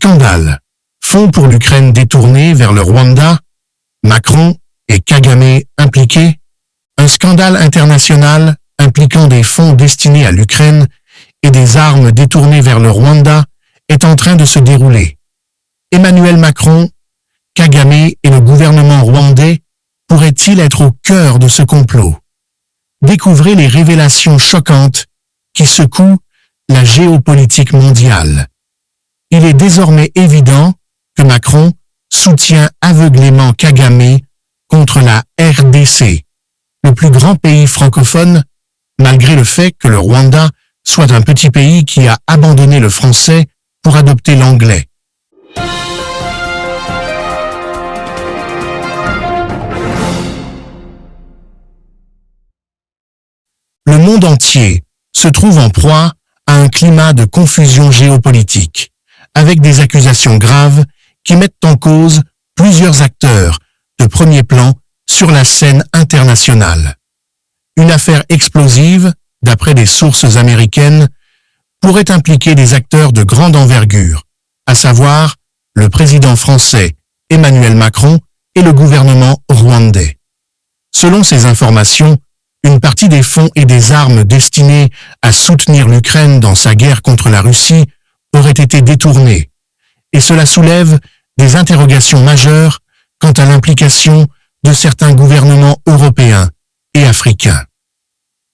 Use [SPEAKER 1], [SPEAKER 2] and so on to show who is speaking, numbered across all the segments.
[SPEAKER 1] Scandale. Fonds pour l'Ukraine détournés vers le Rwanda. Macron et Kagame impliqués. Un scandale international impliquant des fonds destinés à l'Ukraine et des armes détournées vers le Rwanda est en train de se dérouler. Emmanuel Macron, Kagame et le gouvernement rwandais pourraient-ils être au cœur de ce complot? Découvrez les révélations choquantes qui secouent la géopolitique mondiale. Il est désormais évident que Macron soutient aveuglément Kagame contre la RDC, le plus grand pays francophone, malgré le fait que le Rwanda soit un petit pays qui a abandonné le français pour adopter l'anglais. Le monde entier se trouve en proie à un climat de confusion géopolitique, avec des accusations graves qui mettent en cause plusieurs acteurs de premier plan sur la scène internationale. Une affaire explosive, d'après des sources américaines, pourrait impliquer des acteurs de grande envergure, à savoir le président français Emmanuel Macron et le gouvernement rwandais. Selon ces informations, une partie des fonds et des armes destinés à soutenir l'Ukraine dans sa guerre contre la Russie aurait été détournée, et cela soulève des interrogations majeures quant à l'implication de certains gouvernements européens et africains.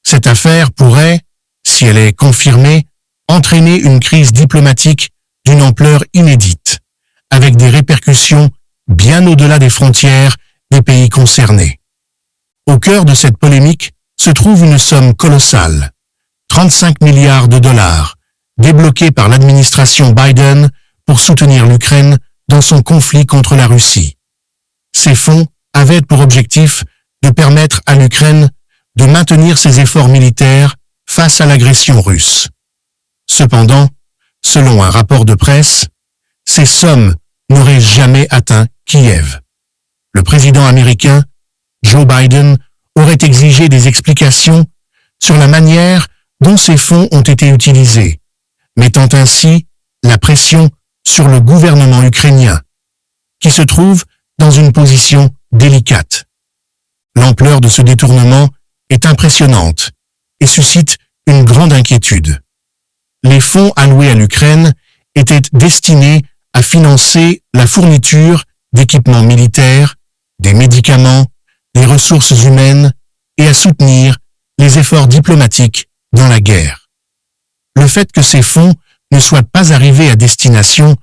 [SPEAKER 1] Cette affaire pourrait, si elle est confirmée, entraîner une crise diplomatique d'une ampleur inédite, avec des répercussions bien au-delà des frontières des pays concernés. Au cœur de cette polémique se trouve une somme colossale, 35 milliards de dollars, débloqués par l'administration Biden pour soutenir l'Ukraine dans son conflit contre la Russie. Ces fonds avaient pour objectif de permettre à l'Ukraine de maintenir ses efforts militaires face à l'agression russe. Cependant, selon un rapport de presse, ces sommes n'auraient jamais atteint Kiev. Le président américain, Joe Biden, aurait exigé des explications sur la manière dont ces fonds ont été utilisés, mettant ainsi la pression sur le gouvernement ukrainien, qui se trouve dans une position délicate. L'ampleur de ce détournement est impressionnante et suscite une grande inquiétude. Les fonds alloués à l'Ukraine étaient destinés à financer la fourniture d'équipements militaires, des médicaments, des ressources humaines et à soutenir les efforts diplomatiques dans la guerre. Le fait que ces fonds ne soient pas arrivés à destination